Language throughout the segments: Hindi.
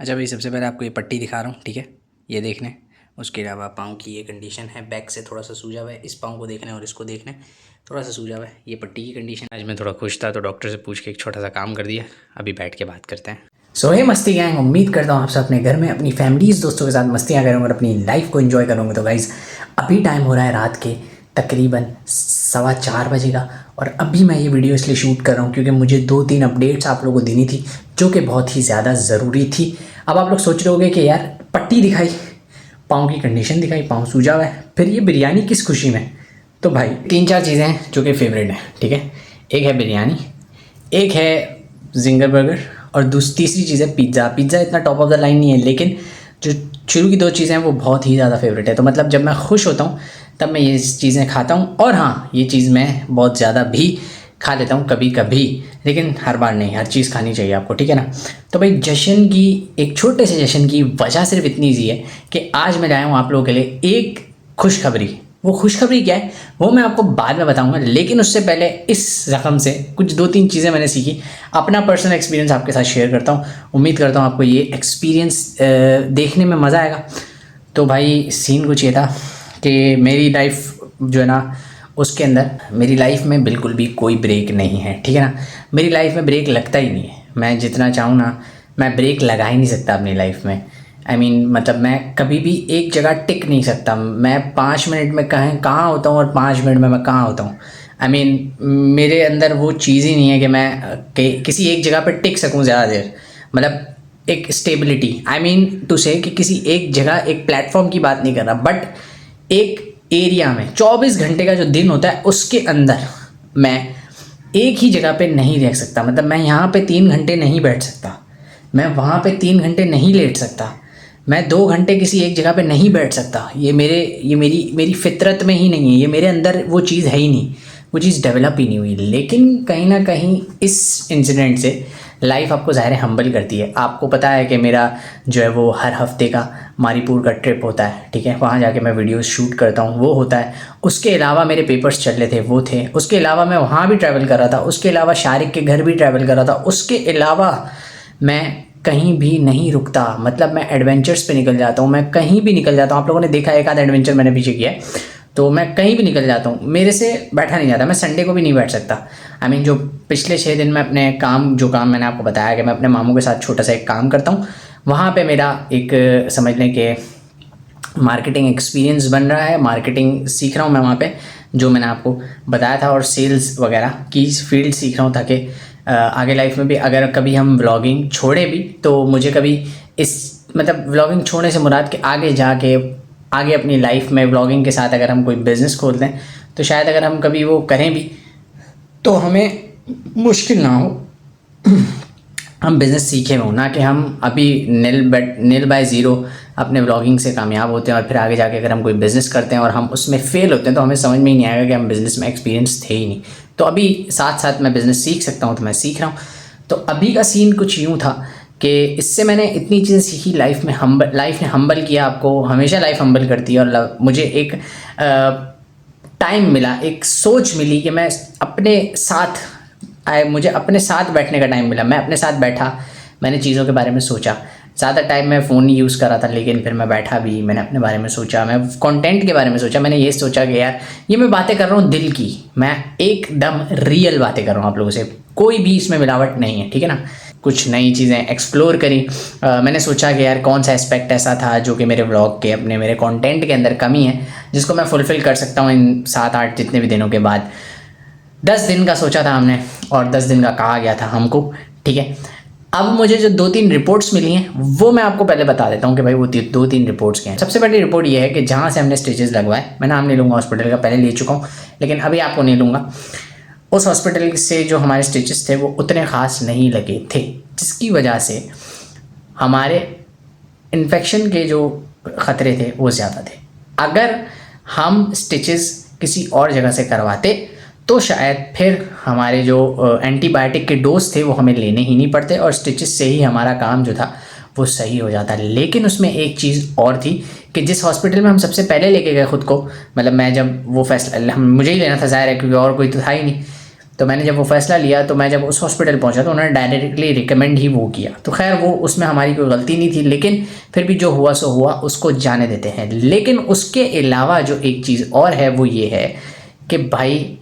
अच्छा भाई, सबसे पहले आपको ये पट्टी दिखा रहा हूँ, ठीक है। ये देखने, उसके अलावा पाँव की ये कंडीशन है, बैक से थोड़ा सा सूजा हुआ है। इस पाँव को देखने और इसको देखने, थोड़ा सा सूजा हुआ है। ये पट्टी की कंडीशन। आज मैं थोड़ा खुश था तो डॉक्टर से पूछ के एक छोटा सा काम कर दिया। अभी बैठ के बात करते हैं। सो हे मस्ती गैंग, उम्मीद करता हूँ आप सब अपने घर में अपनी फैमिलीज़ दोस्तों के साथ मस्तियाँ करोगे और अपनी लाइफ को एंजॉय करोगे। तो गाइज़, अभी टाइम हो रहा है रात के तकरीबन 4:15 बजे का, और अभी मैं ये वीडियो इसलिए शूट कर रहा हूँ क्योंकि मुझे 2-3 अपडेट्स आप लोगों को देनी थी जो कि बहुत ही ज़्यादा ज़रूरी थी। अब आप लोग सोच रहे होगे कि यार पट्टी दिखाई, पाँव की कंडीशन दिखाई, पाँव सूजा हुआ है, फिर ये बिरयानी किस खुशी में। तो भाई 3-4 चीज़ें हैं जो कि फेवरेट हैं, ठीक है। एक है बिरयानी, एक है जिंगर बर्गर, और तीसरी चीज़ है पिज़्ज़ा। पिज़्ज़ा इतना टॉप ऑफ द लाइन नहीं है, लेकिन जो शुरू की 2 चीज़ें हैं वो बहुत ही ज़्यादा फेवरेट है। तो मतलब जब मैं खुश होता हूँ तब मैं ये चीज़ें खाता हूँ, और हाँ, ये चीज़ मैं बहुत ज़्यादा भी खा लेता हूँ कभी कभी, लेकिन हर बार नहीं। हर चीज़ खानी चाहिए आपको, ठीक है ना। तो भाई जश्न की, एक छोटे से जश्न की वजह सिर्फ इतनी सी है कि आज मैं लाया हूँ आप लोगों के लिए एक खुशखबरी। वो खुशखबरी क्या है वो मैं आपको बाद में बताऊंगा, लेकिन उससे पहले इस रकम से कुछ 2-3 चीज़ें मैंने सीखी, अपना पर्सनल एक्सपीरियंस आपके साथ शेयर करता हूँ। उम्मीद करता हूँ आपको ये एक्सपीरियंस देखने में मज़ा आएगा। तो भाई सीन कुछ ये था कि मेरी लाइफ जो है ना, उसके अंदर मेरी लाइफ में बिल्कुल भी कोई ब्रेक नहीं है, ठीक है ना। मेरी लाइफ में ब्रेक लगता ही नहीं है। मैं जितना चाहूँ ना, मैं ब्रेक लगा ही नहीं सकता अपनी लाइफ में। मतलब मैं कभी भी एक जगह टिक नहीं सकता। मैं 5 मिनट में कहाँ होता हूँ और 5 मिनट में मैं कहाँ होता हूँ। मेरे अंदर वो चीज़ ही नहीं है कि मैं किसी एक जगह पर टिक सकूँ ज़्यादा देर। मतलब एक स्टेबिलिटी, टू से कि किसी एक जगह, एक प्लेटफॉर्म की बात नहीं कर रहा, बट एक एरिया में 24 घंटे का जो दिन होता है उसके अंदर मैं एक ही जगह पे नहीं रह सकता। मतलब मैं यहाँ पे 3 घंटे नहीं बैठ सकता, मैं वहाँ पे 3 घंटे नहीं लेट सकता, मैं 2 घंटे किसी एक जगह पे नहीं बैठ सकता। ये मेरी फितरत में ही नहीं है, ये मेरे अंदर वो चीज़ है ही नहीं, वो चीज़ डेवलप ही नहीं हुई। लेकिन कहीं ना कहीं इस इंसिडेंट से लाइफ आपको ज़ाहिर हम्बल करती है। आपको पता है कि मेरा जो है वो हर हफ्ते का मारीपुर का ट्रिप होता है, ठीक है। वहाँ जाके मैं वीडियोस शूट करता हूँ, वो होता है। उसके अलावा मेरे पेपर्स चल रहे थे, वो थे। उसके अलावा मैं वहाँ भी ट्रैवल कर रहा था, उसके अलावा शारिक के घर भी ट्रैवल कर रहा था, उसके अलावा मैं कहीं भी नहीं रुकता। मतलब मैं एडवेंचर्स पे निकल जाता हूँ, मैं कहीं भी निकल जाता हूँ। आप लोगों ने देखा एक आधा एडवेंचर मैंने पीछे किया है, तो मैं कहीं भी निकल जाता हूँ, मेरे से बैठा नहीं जाता। मैं संडे को भी नहीं बैठ सकता। जो पिछले 6 दिन में अपने काम मैंने आपको बताया कि मैं अपने मामू के साथ छोटा सा एक काम करता हूँ, वहाँ पे मेरा एक समझ लें कि मार्केटिंग एक्सपीरियंस बन रहा है। मार्केटिंग सीख रहा हूँ मैं वहाँ पे, जो मैंने आपको बताया था, और सेल्स वगैरह की फील्ड सीख रहा हूँ, ताकि आगे लाइफ में भी अगर कभी हम व्लॉगिंग छोड़े भी तो मुझे कभी व्लॉगिंग छोड़ने से मुराद के आगे अपनी लाइफ में व्लॉगिंग के साथ अगर हम कोई बिज़नेस खोल दें तो शायद अगर हम कभी वो करें भी तो हमें मुश्किल ना हो। हम बिज़नेस सीखे हों, ना कि हम अभी नील बाय ज़ीरो अपने व्लॉगिंग से कामयाब होते हैं और फिर आगे जाके अगर हम कोई बिज़नेस करते हैं और हम उसमें फ़ेल होते हैं तो हमें समझ में ही नहीं आएगा कि हम बिज़नेस में एक्सपीरियंस थे ही नहीं। तो अभी साथ साथ मैं बिज़नेस सीख सकता हूँ, तो मैं सीख रहा हूँ। तो अभी का सीन कुछ यूँ था कि इससे मैंने इतनी चीज़ें सीखी। लाइफ ने हम्बल किया आपको। हमेशा लाइफ हम्बल करती है, और मुझे एक टाइम मिला, एक सोच मिली कि मैं अपने साथ मुझे अपने साथ बैठने का टाइम मिला। मैं अपने साथ बैठा, मैंने चीज़ों के बारे में सोचा। ज़्यादा टाइम मैं फ़ोन ही यूज़ कर रहा था, लेकिन फिर मैं बैठा भी, मैंने अपने बारे में सोचा, मैं कंटेंट के बारे में सोचा। मैंने ये सोचा कि यार ये मैं बातें कर रहा हूँ दिल की, मैं एकदम रियल बातें कर रहा हूँ आप लोगों से, कोई भी इसमें मिलावट नहीं है, ठीक है ना। कुछ नई चीज़ें एक्सप्लोर करी। मैंने सोचा कि यार कौन सा एस्पेक्ट ऐसा था जो कि मेरे व्लॉग के, मेरे कंटेंट के अंदर कमी है, जिसको मैं फुलफ़िल कर सकता हूँ इन 7-8 जितने भी दिनों के बाद। 10 दिन का सोचा था हमने, और 10 दिन का कहा गया था हमको, ठीक है। अब मुझे जो 2-3 रिपोर्ट्स मिली हैं वो मैं आपको पहले बता देता हूँ कि भाई वो 2-3 रिपोर्ट्स क्या हैं। सबसे पहली रिपोर्ट ये है कि जहाँ से हमने स्टिचेस लगवाए, मैं नाम नहीं लूँगा हॉस्पिटल का, पहले ले चुका हूँ लेकिन अभी आपको नहीं लूँगा। उस हॉस्पिटल से जो हमारे स्टिचेस थे वो उतने ख़ास नहीं लगे थे, जिसकी वजह से हमारे इन्फेक्शन के जो ख़तरे थे वो ज़्यादा थे। अगर हम स्टिचेस किसी और जगह से करवाते तो शायद फिर हमारे जो एंटीबायोटिक के डोज थे वो हमें लेने ही नहीं पड़ते, और स्टिचेस से ही हमारा काम जो था वो सही हो जाता। लेकिन उसमें एक चीज़ और थी कि जिस हॉस्पिटल में हम सबसे पहले लेके गए खुद को, मैं जब वो फैसला मुझे ही लेना था ज़ाहिर है, क्योंकि और कोई तो था ही नहीं। तो मैंने जब वो फ़ैसला लिया तो मैं जब उस हॉस्पिटल पहुंचा तो उन्होंने डायरेक्टली रिकमेंड ही वो किया। तो खैर वो उसमें हमारी कोई गलती नहीं थी, लेकिन फिर भी जो हुआ सो हुआ, उसको जाने देते हैं। लेकिन उसके अलावा जो एक चीज़ और है वो ये है कि भाई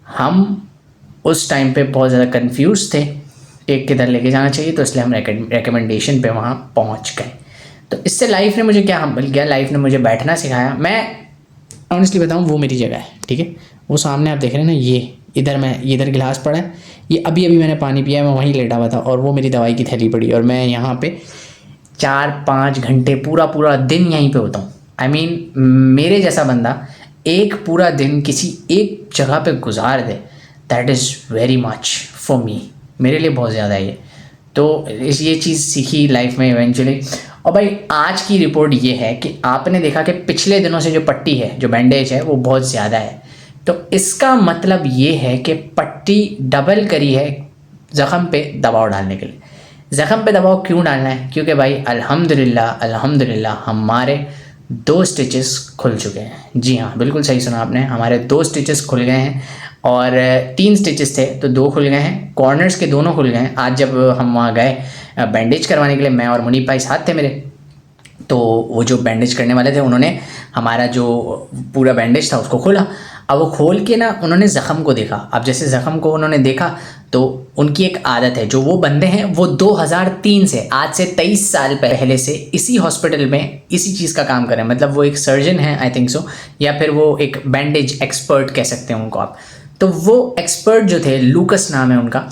हम उस टाइम पे बहुत ज़्यादा कंफ्यूज थे कि किधर लेके जाना चाहिए, तो इसलिए हम रिकमेंडेशन पे वहाँ पहुँच गए। तो इससे लाइफ ने मुझे क्या मिल गया, लाइफ ने मुझे बैठना सिखाया। मैं ऑनेस्टली बताऊँ वो मेरी जगह है, ठीक है। वो सामने आप देख रहे हैं ना, ये इधर गिलास पड़ा है, ये अभी मैंने पानी पिया है, मैं वहीं लेटा हुआ था और वो मेरी दवाई की थैली पड़ी, और मैं यहाँ पे 4-5 घंटे पूरा दिन यहीं पे होता हूँ। आई मीन मेरे जैसा बंदा एक पूरा दिन किसी एक जगह पे गुजार दे, that is very much for me, मेरे लिए बहुत ज़्यादा है ये। तो ये चीज़ सीखी लाइफ में इवेंचुअली। और भाई आज की रिपोर्ट ये है कि आपने देखा कि पिछले दिनों से जो पट्टी है, जो बैंडेज है, वो बहुत ज़्यादा है। तो इसका मतलब ये है कि पट्टी डबल करी है ज़ख़म पे दबाव डालने के लिए। ज़ख़म पे दबाव क्यों डालना है? क्योंकि भाई अल्हम्दुलिल्लाह हमारे 2 स्टिचेस खुल चुके हैं। जी हाँ, बिल्कुल सही सुना आपने, हमारे 2 स्टिचेस खुल गए हैं। और 3 स्टिचेस थे तो 2 खुल गए हैं, कॉर्नर्स के दोनों खुल गए हैं। आज जब हम वहाँ गए बैंडेज करवाने के लिए, मैं और मुनीब भाई साथ थे मेरे, तो वो जो बैंडेज करने वाले थे उन्होंने हमारा जो पूरा बैंडेज था उसको खोला। अब वो खोल के ना उन्होंने ज़ख़म को देखा। अब जैसे ज़ख़म को उन्होंने देखा तो उनकी एक आदत है, जो वो बंदे हैं वो 2003 से, आज से 23 साल पहले से इसी हॉस्पिटल में इसी चीज़ का काम कर रहे हैं। मतलब वो एक सर्जन है आई थिंक सो, या फिर वो एक बैंडेज एक्सपर्ट कह सकते हैं उनको आप। तो वो एक्सपर्ट जो थे, लूकस नाम है उनका,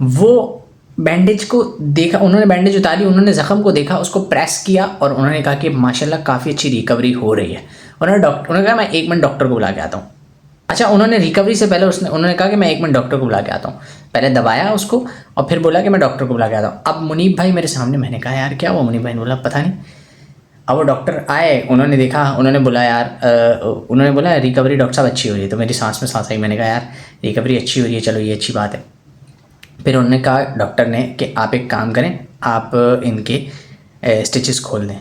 वो बैंडेज को देखा, उन्होंने बैंडेज उतारी, उन्होंने ज़ख़म को देखा, उसको प्रेस किया और उन्होंने कहा कि माशाल्लाह काफ़ी अच्छी रिकवरी हो रही है। उन्होंने कहा मैं 1 मिनट डॉक्टर को बुला के आता हूँ। अच्छा, उन्होंने रिकवरी से पहले उन्होंने कहा कि मैं 1 मिनट डॉक्टर को बुला के आता हूँ। पहले दबाया उसको और फिर बोला कि मैं डॉक्टर को बुला के आता हूँ। अब मुनीब भाई मेरे सामने, मैंने कहा यार क्या हुआ? मुनीब भाई ने बोला पता नहीं। अब वो डॉक्टर आए, उन्होंने देखा, उन्होंने बोला यार उन्होंने बोला रिकवरी डॉक्टर साहब अच्छी हो रही है। तो मेरी सांस में सांस आई, मैंने कहा यार रिकवरी अच्छी हो रही है, चलो ये अच्छी बात है। फिर उन्होंने कहा डॉक्टर ने कि आप एक काम करें, आप इनके स्टिचेस खोल दें,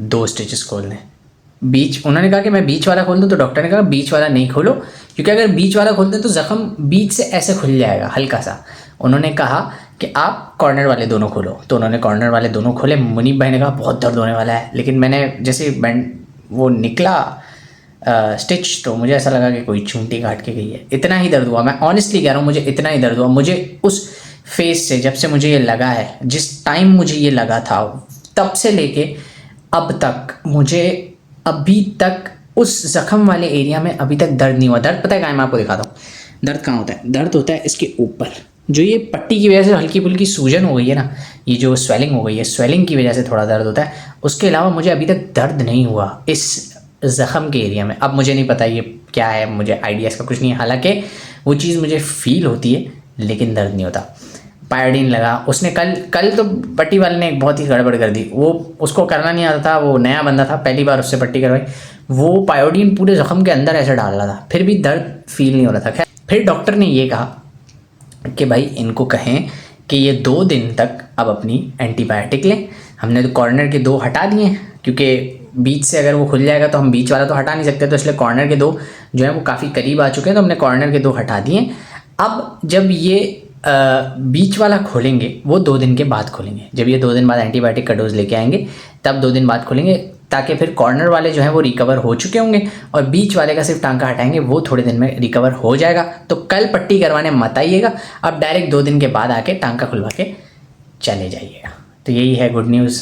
2 स्टिचेस खोल दें। उन्होंने कहा कि मैं बीच वाला खोल दूं, तो डॉक्टर ने कहा बीच वाला नहीं खोलो, क्योंकि अगर बीच वाला खोलते तो ज़ख़म बीच से ऐसे खुल जाएगा हल्का सा। उन्होंने कहा कि आप कॉर्नर वाले दोनों खोलो। तो उन्होंने कॉर्नर वाले दोनों खोले। मुनीब भाई ने कहा बहुत दर्द होने वाला है, लेकिन मैंने जैसे वो निकला स्टिच, तो मुझे ऐसा लगा कि कोई चूंटी काट के गई है। इतना ही दर्द हुआ, मैं ऑनेस्टली कह रहा हूँ, मुझे इतना ही दर्द हुआ। मुझे उस फेस से, जब से मुझे ये लगा है, जिस टाइम मुझे ये लगा था, तब से लेके अब तक मुझे अभी तक उस ज़ख़म वाले एरिया में अभी तक दर्द नहीं हुआ। दर्द पता है कहाँ है? मैं आपको दिखाता हूँ। दर्द कहाँ होता है? दर्द होता है इसके ऊपर, जो ये पट्टी की वजह से हल्की फुल्की सूजन हो गई है ना, ये जो स्वेलिंग हो गई है, स्वेलिंग की वजह से थोड़ा दर्द होता है। उसके अलावा मुझे अभी तक दर्द नहीं हुआ इस ज़ख़म के एरिया में। अब मुझे नहीं पता ये क्या है, मुझे आइडिया इसका कुछ नहीं है। हालांकि वो चीज़ मुझे फील होती है, लेकिन दर्द नहीं होता। पायोडीन लगा उसने, कल तो पट्टी वाले ने एक बहुत ही गड़बड़ कर दी। वो उसको करना नहीं आता था, वो नया बंदा था, पहली बार उससे पट्टी करवाई। वो पायोडीन पूरे ज़ख़म के अंदर ऐसे डाल रहा था, फिर भी दर्द फील नहीं हो रहा था। खैर फिर डॉक्टर ने ये कहा कि भाई इनको कहें कि ये 2 दिन तक अब अपनी एंटीबायोटिक लें। हमने तो कॉर्नर के 2 हटा दिए, क्योंकि बीच से अगर वो खुल जाएगा तो हम बीच वाला तो हटा नहीं सकते, तो इसलिए कॉर्नर के 2 जो है वो काफ़ी करीब आ चुके हैं, तो हमने कॉर्नर के 2 हटा दिए। अब जब ये बीच वाला खोलेंगे वो 2 दिन के बाद खोलेंगे। जब ये 2 दिन बाद एंटीबायोटिक का डोज लेके आएंगे तब 2 दिन बाद खोलेंगे, ताकि फिर कॉर्नर वाले जो है वो रिकवर हो चुके होंगे और बीच वाले का सिर्फ टांका हटाएंगे, वो थोड़े दिन में रिकवर हो जाएगा। तो कल पट्टी करवाने मत आइएगा, अब डायरेक्ट 2 दिन के बाद आके टांका खुलवा के चले जाइएगा। तो यही है गुड न्यूज़।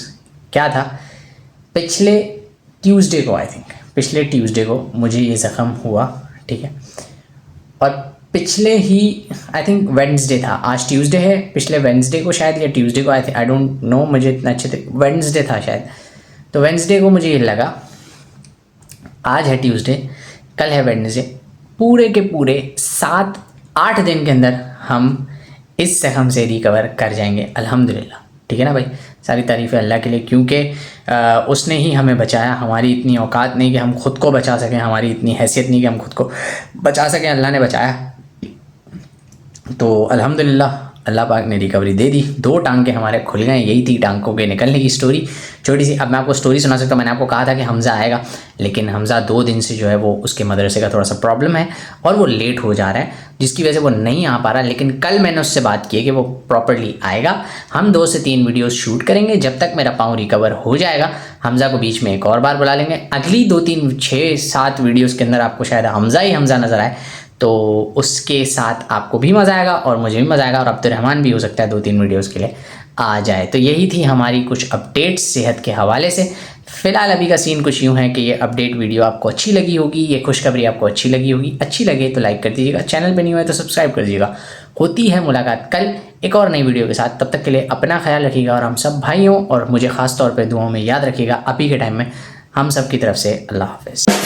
क्या था, पिछले ट्यूसडे को, आई थिंक पिछले ट्यूसडे को मुझे ये ज़ख़म हुआ, ठीक है। और पिछले ही आई थिंक वेडनेसडे था, आज ट्यूसडे है, पिछले वेडनेसडे को शायद या ट्यूसडे को, आई डोंट नो, मुझे इतना अच्छे से, वेडनेसडे था शायद। तो वेडनेसडे को मुझे ये लगा, आज है ट्यूसडे, कल है वेडनेसडे, पूरे के पूरे 7-8 दिन के अंदर हम इस ज़ख़म से रिकवर कर जाएंगे अल्हम्दुलिल्लाह। ठीक है ना भाई, सारी तारीफ़ है अल्लाह के लिए, क्योंकि उसने ही हमें बचाया। हमारी इतनी औकात नहीं कि हम खुद को बचा सकें, हमारी इतनी हैसियत नहीं कि हम खुद को बचा सकें, अल्लाह ने बचाया। तो अल्हम्दुलिल्लाह अल्लाह पाक ने रिकवरी दे दी, 2 टांके हमारे खुल गए। यही थी टांकों के निकलने की स्टोरी छोटी सी। अब मैं आपको स्टोरी सुना सकता हूँ। मैंने आपको कहा था कि हमज़ा आएगा, लेकिन हमज़ा 2 दिन से जो है वो उसके मदरसे का थोड़ा सा प्रॉब्लम है और वो लेट हो जा रहा है, जिसकी वजह से वो नहीं आ पा रहा। लेकिन कल मैंने उससे बात की है कि वो प्रॉपरली आएगा। हम 2 से 3 वीडियोस शूट करेंगे। जब तक मेरा पाँव रिकवर हो जाएगा हमज़ा को बीच में एक और बार बुला लेंगे। अगली 2 3 6 7 वीडियोस के अंदर आपको शायद हमज़ा ही हमज़ा नज़र आए, तो उसके साथ आपको भी मज़ा आएगा और मुझे भी मज़ा आएगा और अब्दुर्रहमान भी हो सकता है 2 3 वीडियोस के लिए आ जाए। तो यही थी हमारी कुछ अपडेट्स सेहत के हवाले से। फ़िलहाल अभी का सीन कुछ यूँ है कि ये अपडेट वीडियो आपको अच्छी लगी होगी, ये खुशखबरी आपको अच्छी लगी होगी। अच्छी लगे तो लाइक कर दीजिएगा, चैनल पे नहीं हुआ तो सब्सक्राइब कर दीजिएगा। होती है मुलाकात कल एक और नई वीडियो के साथ। तब तक के लिए अपना ख्याल रखिएगा और हम सब भाइयों और मुझे ख़ास तौर पर दुआओं में याद रखिएगा। अभी के टाइम में हम सब की तरफ से अल्लाह हाफ़िज़।